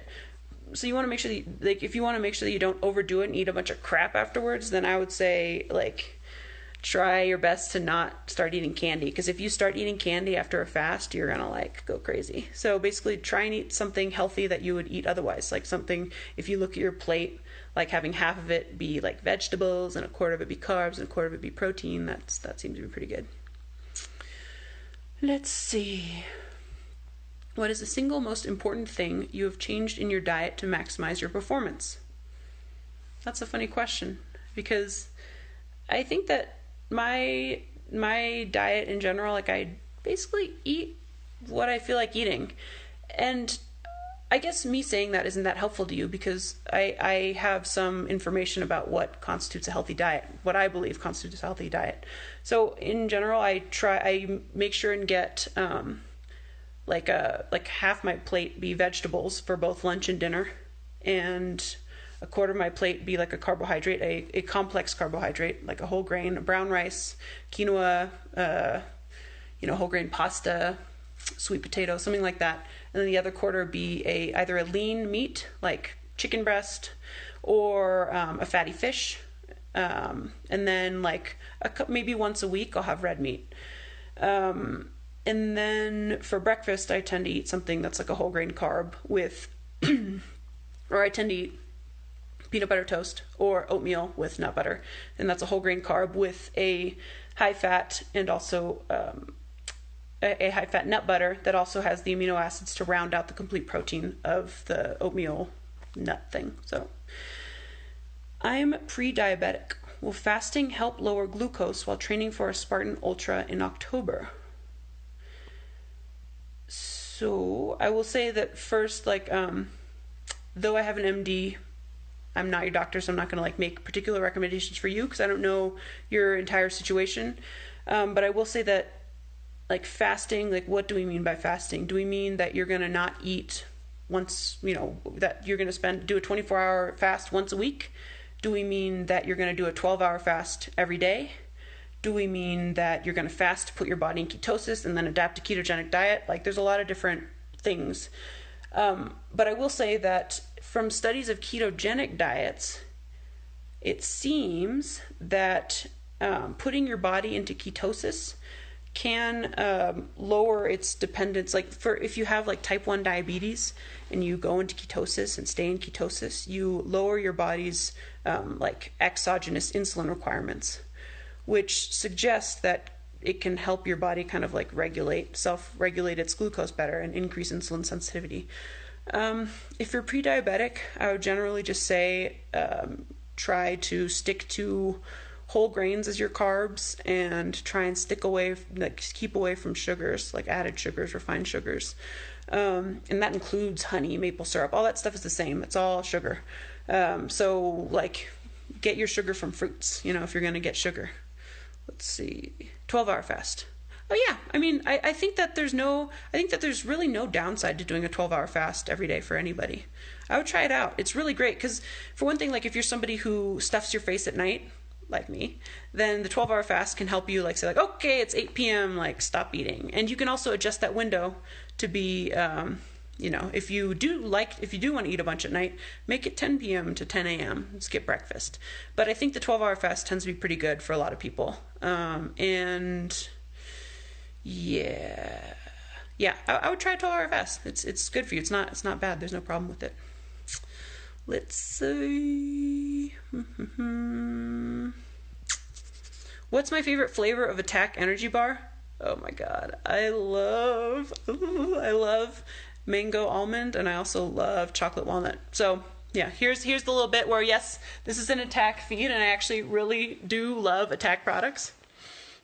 So you want to make sure that if you want to make sure that you don't overdo it and eat a bunch of crap afterwards, then I would say, like, try your best to not start eating candy, because if you start eating candy after a fast, you're gonna, like, go crazy. So basically try and eat something healthy that you would eat otherwise, like something, if you look at your plate, like having half of it be like vegetables and a quarter of it be carbs and a quarter of it be protein. That seems to be pretty good. Let's see. What is the single most important thing you have changed in your diet to maximize your performance? That's a funny question, because I think that my diet in general, like I basically eat what I feel like eating. And I guess me saying that isn't that helpful to you, because I have some information about what constitutes a healthy diet, what I believe constitutes a healthy diet. So in general, I make sure and get like half my plate be vegetables for both lunch and dinner, and a quarter of my plate be like a carbohydrate, a complex carbohydrate, like a whole grain, brown rice, quinoa, whole grain pasta, sweet potato, something like that. And then the other quarter be either a lean meat, like chicken breast, or a fatty fish. And then like maybe once a week I'll have red meat. And then for breakfast, I tend to eat something that's like a whole grain carb with, or I tend to eat peanut butter toast or oatmeal with nut butter. And that's a whole grain carb with a high fat and also a high fat nut butter that also has the amino acids to round out the complete protein of the oatmeal nut thing. So I'm pre-diabetic. Will fasting help lower glucose while training for a Spartan Ultra in October? So I will say that first, like, though I have an MD, I'm not your doctor, so I'm not going to like make particular recommendations for you because I don't know your entire situation. But I will say that, like, fasting, like, what do we mean by fasting? Do we mean that you're going to not eat once, that you're going to do a 24-hour fast once a week? Do we mean that you're going to do a 12-hour fast every day? Do we mean that you're going to fast to put your body in ketosis and then adapt a ketogenic diet? Like, there's a lot of different things. But I will say that from studies of ketogenic diets, it seems that putting your body into ketosis can lower its dependence. Like, if you have like type 1 diabetes and you go into ketosis and stay in ketosis, you lower your body's like exogenous insulin requirements, which suggests that it can help your body kind of like self-regulate its glucose better and increase insulin sensitivity. If you're pre-diabetic, I would generally just say try to stick to whole grains as your carbs and try and keep away from sugars, like added sugars, refined sugars. And that includes honey, maple syrup, all that stuff is the same. It's all sugar. So like get your sugar from fruits, if you're going to get sugar. Let's see, 12-hour fast. Oh yeah, I mean, I think that there's really no downside to doing a 12-hour fast every day for anybody. I would try it out. It's really great because, for one thing, like if you're somebody who stuffs your face at night, like me, then the 12-hour fast can help you like say like, okay, it's 8 p.m., like stop eating. And you can also adjust that window to be, if you do want to eat a bunch at night, make it 10 p.m. to 10 a.m. and skip breakfast. But I think the 12-hour fast tends to be pretty good for a lot of people. And yeah, I would try a 12-hour fast. It's good for you. It's not bad. There's no problem with it. Let's see. What's my favorite flavor of ATAQ energy bar? Oh my god, I love mango almond, and I also love chocolate walnut. So yeah, here's the little bit where, yes, this is an ATAQ feed, and I actually really do love ATAQ products.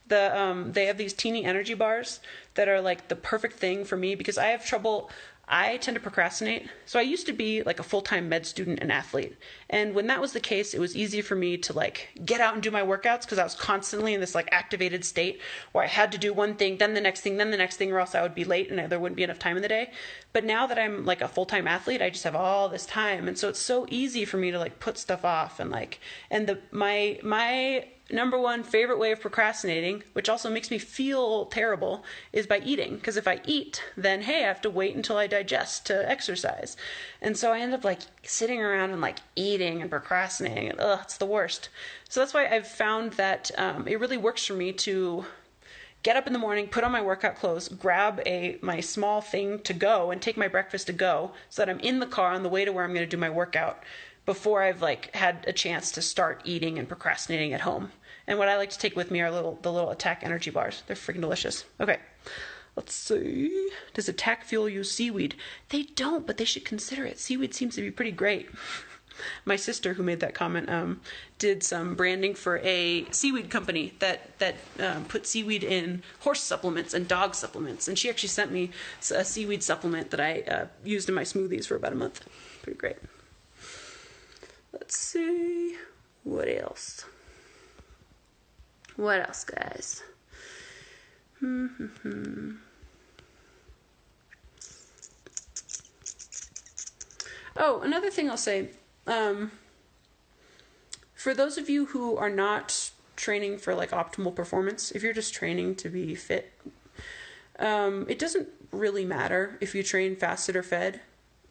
They have these teeny energy bars that are like the perfect thing for me because I tend to procrastinate. So I used to be like a full-time med student and athlete. And when that was the case, it was easy for me to like get out and do my workouts because I was constantly in this like activated state where I had to do one thing, then the next thing, then the next thing, or else I would be late and there wouldn't be enough time in the day. But now that I'm like a full-time athlete, I just have all this time. And so it's so easy for me to like put stuff off my number one favorite way of procrastinating, which also makes me feel terrible, is by eating. Because if I eat, then hey, I have to wait until I digest to exercise. And so I end up like sitting around and like eating and procrastinating. And it's the worst. So that's why I've found that it really works for me to get up in the morning, put on my workout clothes, grab my small thing to go, and take my breakfast to go so that I'm in the car on the way to where I'm going to do my workout. before I've like had a chance to start eating and procrastinating at home. And what I like to take with me are the little ATAQ energy bars. They're freaking delicious. Okay, let's see. Does ATAQ fuel use seaweed? They don't, but they should consider it. Seaweed seems to be pretty great. My sister, who made that comment, did some branding for a seaweed company that put seaweed in horse supplements and dog supplements. And she actually sent me a seaweed supplement that I used in my smoothies for about a month. Pretty great. Let's see. What else? What else, guys? Oh, another thing I'll say. For those of you who are not training for like optimal performance, if you're just training to be fit, it doesn't really matter if you train fasted or fed.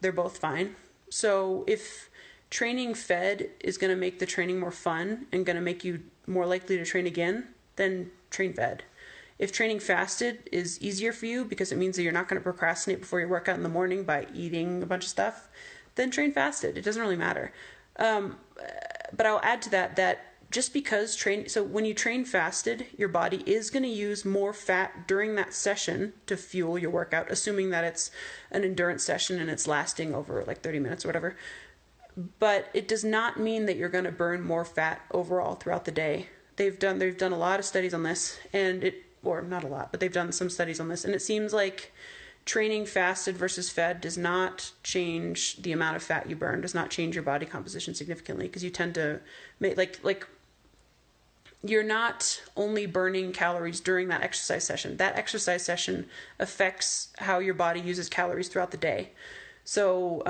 They're both fine. So if training fed is going to make the training more fun and going to make you more likely to train again, then train fed. If training fasted is easier for you because it means that you're not going to procrastinate before your workout in the morning by eating a bunch of stuff, then train fasted. It doesn't really matter. But I'll add to that just because so when you train fasted, your body is going to use more fat during that session to fuel your workout, assuming that it's an endurance session and it's lasting over like 30 minutes or whatever. But it does not mean that you're going to burn more fat overall throughout the day. They've done a lot of studies on this, or not a lot, but they've done some studies on this, and it seems like training fasted versus fed does not change the amount of fat you burn, does not change your body composition significantly, because you tend to make like you're not only burning calories during that exercise session. That exercise session affects how your body uses calories throughout the day. So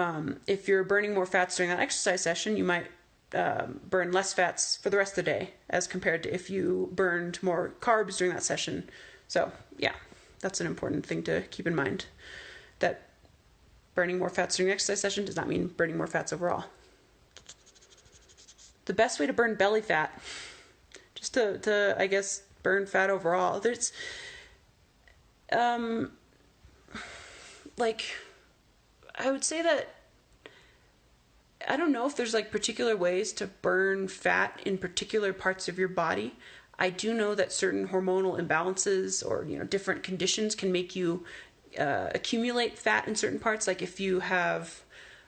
if you're burning more fats during that exercise session, you might burn less fats for the rest of the day as compared to if you burned more carbs during that session. So yeah, that's an important thing to keep in mind, that burning more fats during the exercise session does not mean burning more fats overall. The best way to burn belly fat, just to I guess burn fat overall, there's like I would say that I don't know if there's like particular ways to burn fat in particular parts of your body. I do know that certain hormonal imbalances or different conditions can make you accumulate fat in certain parts. Like if you have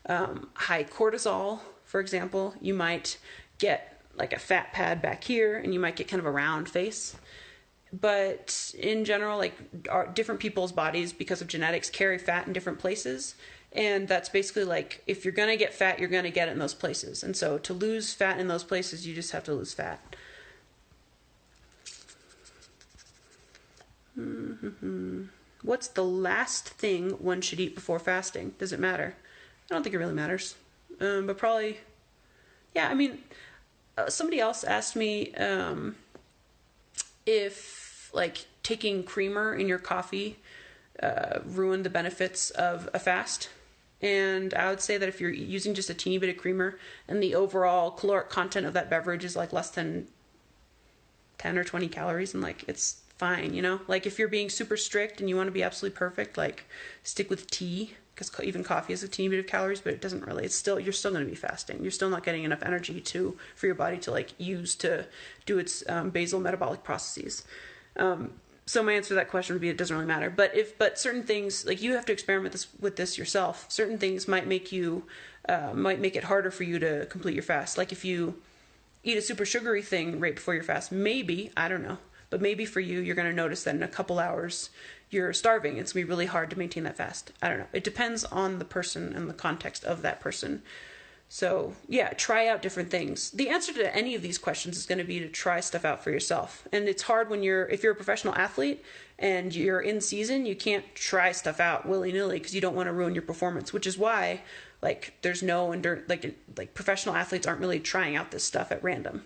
high cortisol, for example, you might get like a fat pad back here, and you might get kind of a round face. But in general, like different people's bodies, because of genetics, carry fat in different places. And that's basically like, if you're going to get fat, you're going to get it in those places. And so to lose fat in those places, you just have to lose fat. What's the last thing one should eat before fasting? Does it matter? I don't think it really matters. But probably, yeah, I mean, somebody else asked me if like taking creamer in your coffee ruined the benefits of a fast. And I would say that if you're using just a teeny bit of creamer and the overall caloric content of that beverage is like less than 10 or 20 calories, and like it's fine, like if you're being super strict and you want to be absolutely perfect, like stick with tea, because even coffee has a teeny bit of calories, but it doesn't really, you're still going to be fasting. You're still not getting enough energy for your body to like use to do its basal metabolic processes. So my answer to that question would be it doesn't really matter. But certain things, like you have to experiment with this yourself. Certain things might make it harder for you to complete your fast. Like if you eat a super sugary thing right before your fast, maybe, I don't know, but maybe for you, you're going to notice that in a couple hours you're starving. It's going to be really hard to maintain that fast. I don't know. It depends on the person and the context of that person. So yeah, try out different things. The answer to any of these questions is going to be to try stuff out for yourself. And it's hard if you're a professional athlete and you're in season, you can't try stuff out willy-nilly because you don't want to ruin your performance, which is why like there's no like professional athletes aren't really trying out this stuff at random.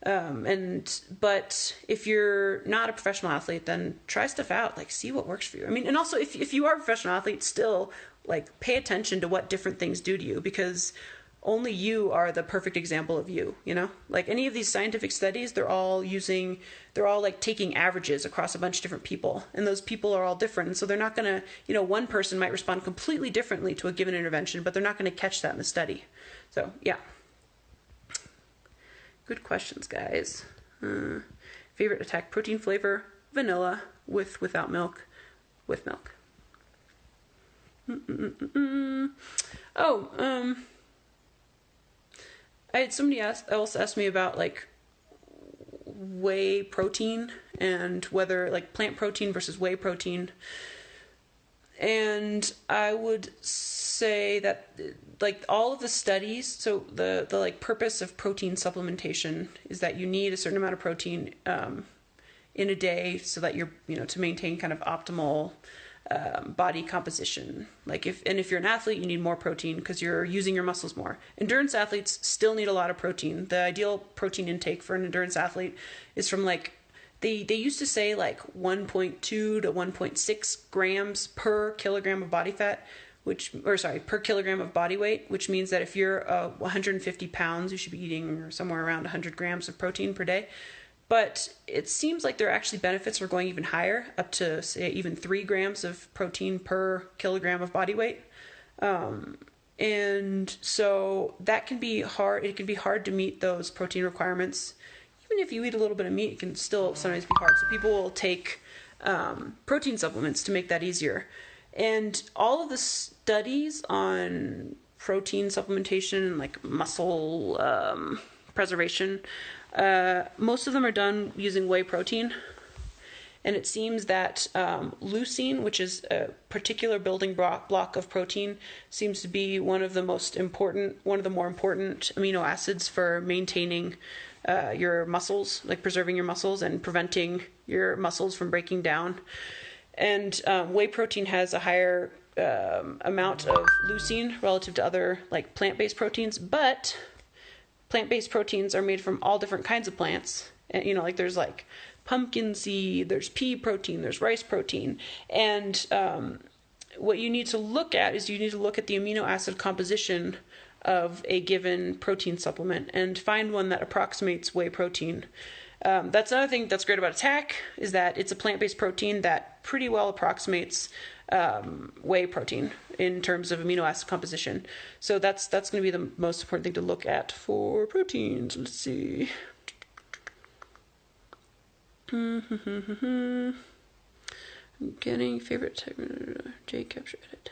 But if you're not a professional athlete, then try stuff out, like see what works for you. I mean, and also if you are a professional athlete, still like pay attention to what different things do to you, because only you are the perfect example of you, like any of these scientific studies, they're all like taking averages across a bunch of different people, and those people are all different. And so they're not going to, one person might respond completely differently to a given intervention, but they're not going to catch that in the study. So yeah, Good questions, guys. Favorite ATAQ protein flavor? Vanilla, without milk, with milk. I had somebody else ask me about like whey protein and whether like plant protein versus whey protein. And I would say that like all of the studies, so the like purpose of protein supplementation is that you need a certain amount of protein in a day so that you're, to maintain kind of optimal body composition. Like if you're an athlete, you need more protein because you're using your muscles more. Endurance athletes still need a lot of protein. The ideal protein intake for an endurance athlete is from like, they used to say like 1.2 to 1.6 grams per kilogram of body fat, per kilogram of body weight, which means that if you're 150 pounds, you should be eating somewhere around 100 grams of protein per day. But it seems like there are actually benefits for going even higher, up to, say, even 3 grams of protein per kilogram of body weight. And so that can be hard. It can be hard to meet those protein requirements. Even if you eat a little bit of meat, it can still sometimes be hard. So people will take protein supplements to make that easier. And all of the studies on protein supplementation and like muscle preservation, most of them are done using whey protein. And it seems that leucine, which is a particular building block of protein, seems to be one of the more important amino acids for maintaining your muscles, like preserving your muscles and preventing your muscles from breaking down. And whey protein has a higher amount of leucine relative to other like plant-based proteins, but plant-based proteins are made from all different kinds of plants. And, like there's like pumpkin seed, there's pea protein, there's rice protein. And what you need to look at is you need to look at the amino acid composition of a given protein supplement and find one that approximates whey protein. That's another thing that's great about ATAQ is that it's a plant-based protein that pretty well approximates whey protein in terms of amino acid composition. So that's going to be the most important thing to look at for proteins. Let's see. I'm getting favorite type. J capture edit.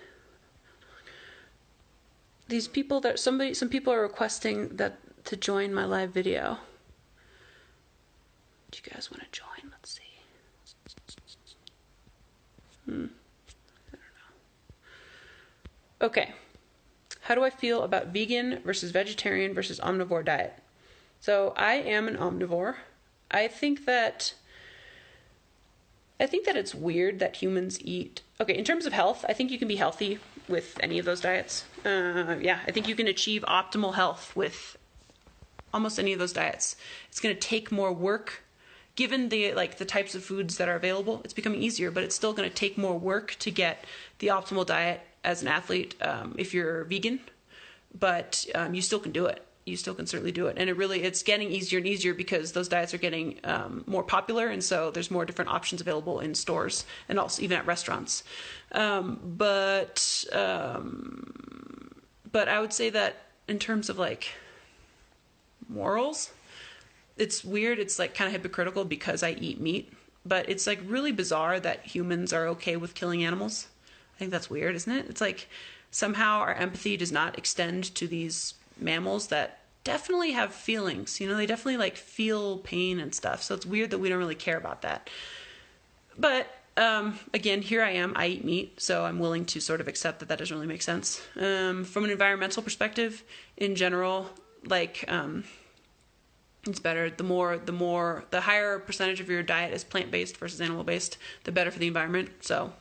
These people some people are requesting that to join my live video. Do you guys want to join? Let's see. I don't know. Okay. How do I feel about vegan versus vegetarian versus omnivore diet? So I am an omnivore. I think that it's weird that humans eat. Okay, in terms of health, I think you can be healthy with any of those diets. I think you can achieve optimal health with almost any of those diets. It's going to take more work. Given the types of foods that are available, it's becoming easier, but it's still going to take more work to get the optimal diet as an athlete if you're vegan. But you still can do it. You still can certainly do it. And it's getting easier and easier because those diets are getting more popular. And so there's more different options available in stores and also even at restaurants. But I would say that in terms of like morals, it's weird. It's like kind of hypocritical because I eat meat, but it's like really bizarre that humans are okay with killing animals. I think that's weird, isn't it? It's like somehow our empathy does not extend to these mammals that definitely have feelings. They definitely like feel pain and stuff. So it's weird that we don't really care about that. But again, here I am. I eat meat, so I'm willing to sort of accept that doesn't really make sense. From an environmental perspective, in general, it's better. The higher percentage of your diet is plant-based versus animal-based, the better for the environment. So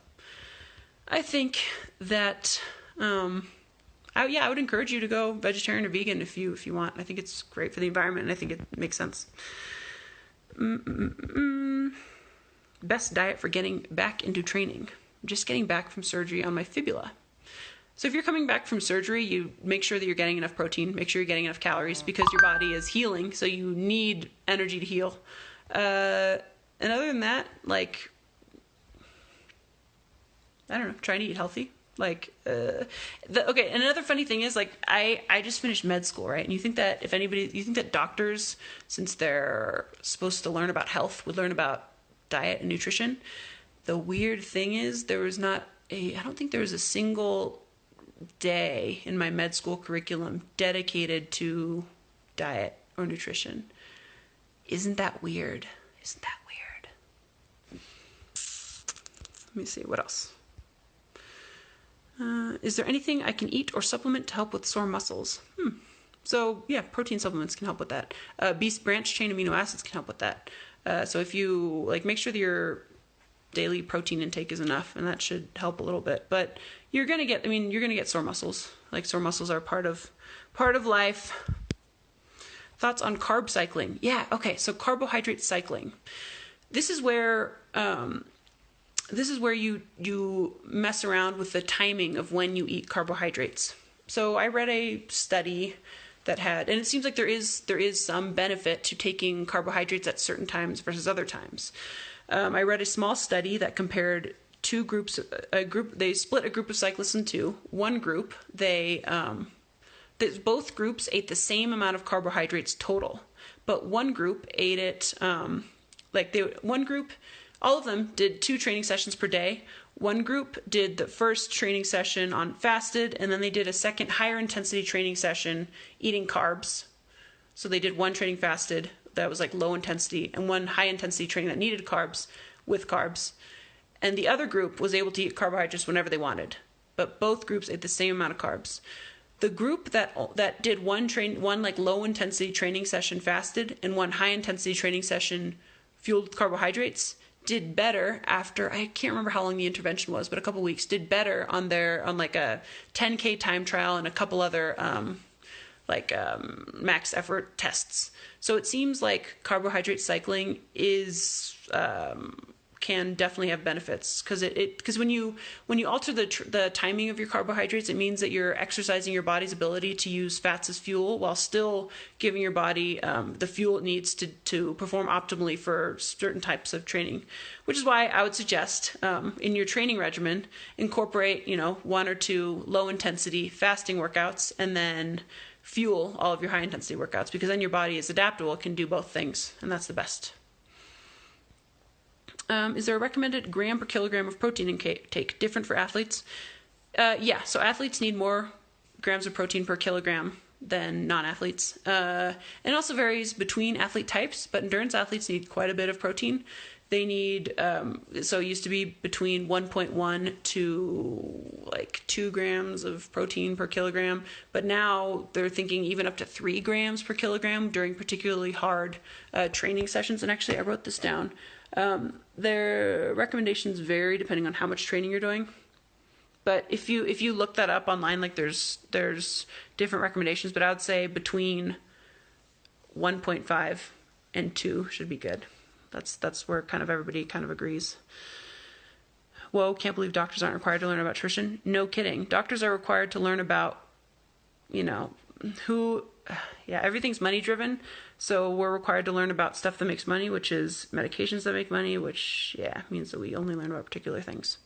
I think that I would encourage you to go vegetarian or vegan if you want. I think it's great for the environment, and I think it makes sense. Best diet for getting back into training. I'm just getting back from surgery on my fibula. So if you're coming back from surgery, you make sure that you're getting enough protein, make sure you're getting enough calories because your body is healing, so you need energy to heal. And other than that, I don't know, trying to eat healthy. Okay, and another funny thing is, like, I just finished med school, right? And you think that doctors, since they're supposed to learn about health, would learn about diet and nutrition. The weird thing is I don't think there was a single day in my med school curriculum dedicated to diet or nutrition. Isn't that weird? Let me see, what else? Is there anything I can eat or supplement to help with sore muscles? So yeah, protein supplements can help with that. Branch chain amino acids can help with that. So if you make sure that your daily protein intake is enough, and that should help a little bit. But you're gonna get sore muscles. Like, sore muscles are part of life. Thoughts on carb cycling? Yeah, okay. So carbohydrate cycling. This is where you mess around with the timing of when you eat carbohydrates. So I read a study that and it seems like there is some benefit to taking carbohydrates at certain times versus other times. I read a small study that compared two groups. They split a group of cyclists in two. One group, both groups ate the same amount of carbohydrates total, but one group ate it all of them did 2 training sessions per day. One group did the first training session on fasted, and then they did a second higher intensity training session eating carbs. So they did one training fasted that was like low intensity, and one high intensity training that needed carbs with carbs. And the other group was able to eat carbohydrates whenever they wanted, but both groups ate the same amount of carbs. The group that did one low intensity training session fasted and one high intensity training session fueled with carbohydrates did better after, I can't remember how long the intervention was, but a couple weeks, did better on like a 10K time trial and a couple other max effort tests. So it seems like carbohydrate cycling can definitely have benefits, because when you alter the timing of your carbohydrates, it means that you're exercising your body's ability to use fats as fuel while still giving your body the fuel it needs to perform optimally for certain types of training, which is why I would suggest in your training regimen incorporate 1 or 2 low intensity fasting workouts and then fuel all of your high intensity workouts, because then your body is adaptable, it can do both things, and that's the best. Is there a recommended gram per kilogram of protein intake different for athletes? Yeah, so athletes need more grams of protein per kilogram than non-athletes. And it also varies between athlete types, but endurance athletes need quite a bit of protein. They need, so it used to be between 1.1 to 2 grams of protein per kilogram, but now they're thinking even up to 3 grams per kilogram during particularly hard training sessions. And actually, I wrote this down. Their recommendations vary depending on how much training you're doing. But if you look that up online, there's different recommendations, but I would say between 1.5 and 2 should be good. That's where kind of everybody kind of agrees. Whoa, can't believe doctors aren't required to learn about nutrition. No kidding. Doctors are required to learn about, everything's money driven. So we're required to learn about stuff that makes money, which is medications that make money, which, means that we only learn about particular things.